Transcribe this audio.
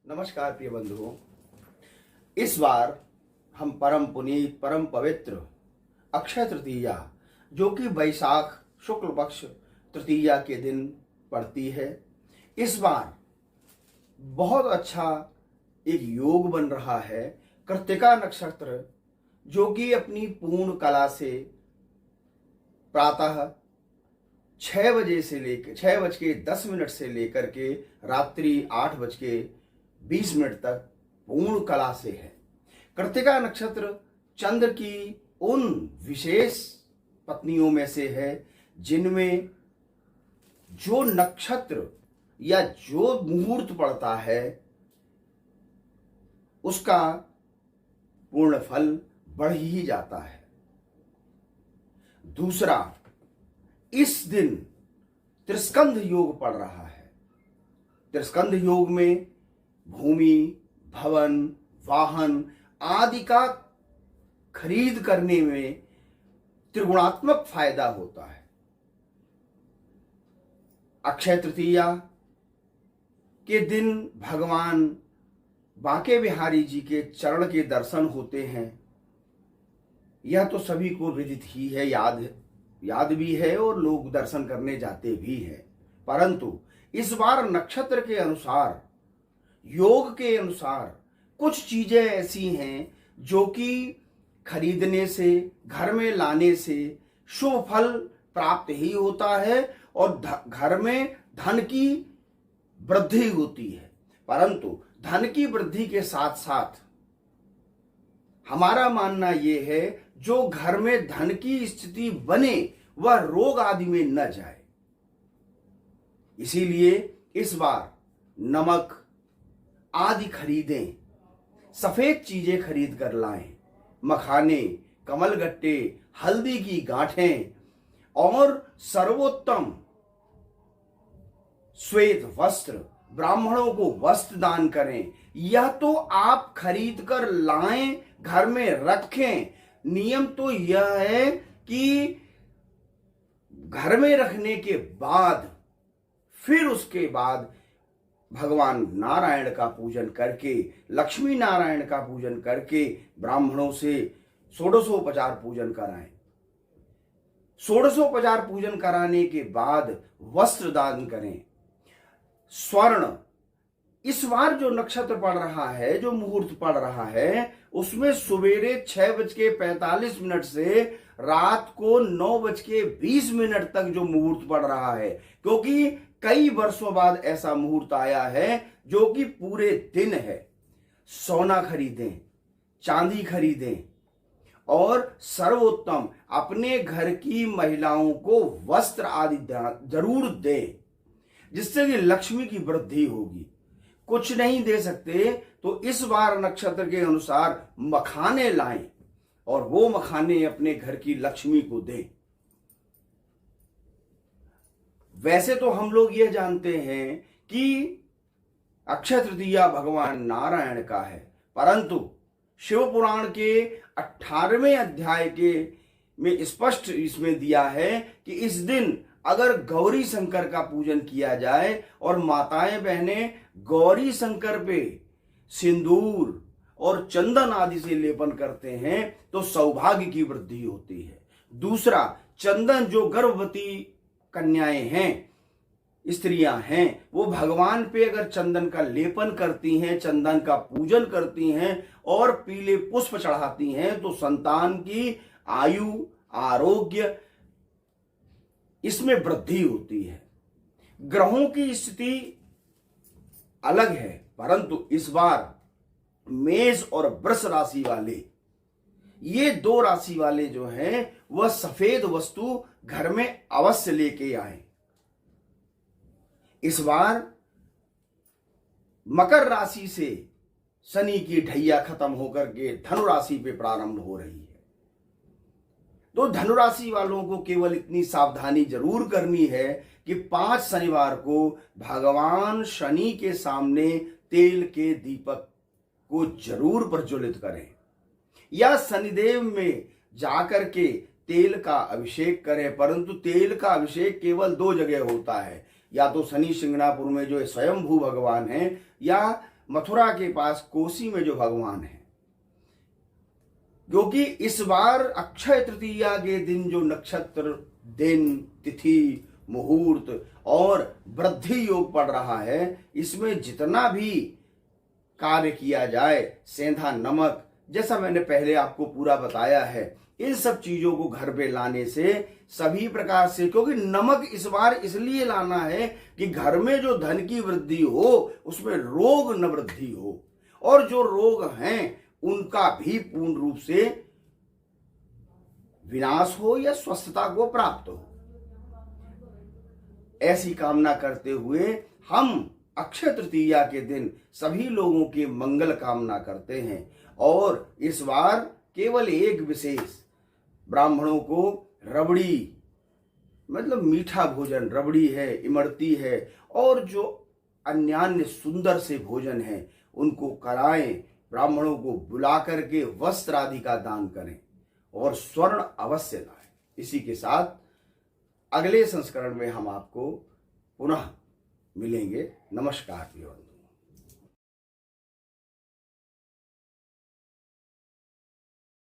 नमस्कार प्रिय बंधुओं। इस बार हम परम पुनीत परम पवित्र अक्षय तृतीया जो कि वैशाख शुक्ल पक्ष तृतीया के दिन पड़ती है, इस बार बहुत अच्छा एक योग बन रहा है। कृत्तिका नक्षत्र जो कि अपनी पूर्ण कला से प्रातः 6:10 से लेकर के रात्रि 8:20 तक पूर्ण कला से है। कृत्तिका नक्षत्र चंद्र की उन विशेष पत्नियों में से है जिनमें जो नक्षत्र या जो मुहूर्त पड़ता है उसका पूर्ण फल बढ़ ही जाता है। दूसरा, इस दिन त्रिस्कंध योग पड़ रहा है। त्रिस्कंध योग में भूमि, भवन, वाहन आदि का खरीद करने में त्रिगुणात्मक फायदा होता है। अक्षय तृतीया के दिन भगवान बांके बिहारी जी के चरण के दर्शन होते हैं। यह तो सभी को विदित ही है, याद भी है और लोग दर्शन करने जाते भी हैं। परंतु इस बार नक्षत्र के अनुसार, योग के अनुसार कुछ चीजें ऐसी हैं जो कि खरीदने से, घर में लाने से शुभ फल प्राप्त ही होता है और घर में धन की वृद्धि होती है। परंतु धन की वृद्धि के साथ साथ हमारा मानना यह है जो घर में धन की स्थिति बने वह रोग आदि में न जाए। इसीलिए इस बार नमक आदि खरीदें, सफेद चीजें खरीद कर लाएं, मखाने, कमलगट्टे, हल्दी की गांठें और सर्वोत्तम श्वेत वस्त्र, ब्राह्मणों को वस्त्र दान करें। यह तो आप खरीद कर लाएं, घर में रखें। नियम तो यह है कि घर में रखने के बाद फिर उसके बाद भगवान नारायण का पूजन करके, लक्ष्मी नारायण का पूजन करके ब्राह्मणों से षोडशोपचार पूजन कराएं। षोडशोपचार पूजन कराने के बाद वस्त्र दान करें। स्वर्ण, इस बार जो नक्षत्र पड़ रहा है, जो मुहूर्त पड़ रहा है, उसमें सवेरे 6:45 से रात को 9:20 तक जो मुहूर्त पड़ रहा है, क्योंकि कई वर्षों बाद ऐसा मुहूर्त आया है जो कि पूरे दिन है। सोना खरीदें, चांदी खरीदें और सर्वोत्तम अपने घर की महिलाओं को वस्त्र आदि जरूर दें, जिससे कि लक्ष्मी की वृद्धि होगी। कुछ नहीं दे सकते तो इस बार नक्षत्र के अनुसार मखाने लाएं और वो मखाने अपने घर की लक्ष्मी को दें। वैसे तो हम लोग ये जानते हैं कि अक्षय तृतीया भगवान नारायण का है, परंतु शिव पुराण के 18वें अध्याय के में स्पष्ट इसमें दिया है कि इस दिन अगर गौरी शंकर का पूजन किया जाए और माताएं बहनें गौरी शंकर पे सिंदूर और चंदन आदि से लेपन करते हैं तो सौभाग्य की वृद्धि होती है। दूसरा, चंदन जो गर्भवती कन्याएं हैं, स्त्रियां हैं, वो भगवान पे अगर चंदन का लेपन करती हैं, चंदन का पूजन करती हैं और पीले पुष्प चढ़ाती हैं तो संतान की आयु, आरोग्य इसमें वृद्धि होती है। ग्रहों की स्थिति अलग है, परंतु इस बार मेष और वृष राशि वाले, ये दो राशि वाले जो हैं वह सफेद वस्तु घर में अवश्य लेके आए। इस बार मकर राशि से शनि की ढैया खत्म होकर के धनु राशि पे प्रारंभ हो रही है। तो धनु राशि वालों को केवल इतनी सावधानी जरूर करनी है कि 5 शनिवार को भगवान शनि के सामने तेल के दीपक को जरूर प्रज्वलित करें या शनिदेव में जाकर के तेल का अभिषेक करें। परंतु तेल का अभिषेक केवल 2 जगह होता है, या तो शनि सिंगनापुर में जो स्वयंभू भगवान हैं या मथुरा के पास कोसी में जो भगवान है, क्योंकि इस बार अक्षय तृतीया के दिन जो नक्षत्र, दिन, तिथि, मुहूर्त और वृद्धि योग पड़ रहा है, इसमें जितना भी कार्य किया जाए, सेंधा नमक, जैसा मैंने पहले आपको पूरा बताया है, इन सब चीजों को घर पे लाने से सभी प्रकार से, क्योंकि नमक इस बार इसलिए लाना है कि घर में जो धन की वृद्धि हो उसमें रोग न वृद्धि हो, और जो रोग हैं उनका भी पूर्ण रूप से विनाश हो या स्वस्थता को प्राप्त हो। ऐसी कामना करते हुए हम अक्षय तृतीया के दिन सभी लोगों के मंगल कामना करते हैं। और इस बार केवल एक विशेष, ब्राह्मणों को रबड़ी, मतलब मीठा भोजन, रबड़ी है, इमरती है, और जो अन्यान्य सुंदर से भोजन है उनको कराएं। ब्राह्मणों को बुला करके वस्त्र आदि का दान करें और स्वर्ण अवश्य लाएं। इसी के साथ अगले संस्करण में हम आपको पुनः मिलेंगे। नमस्कार प्रिय बंधु।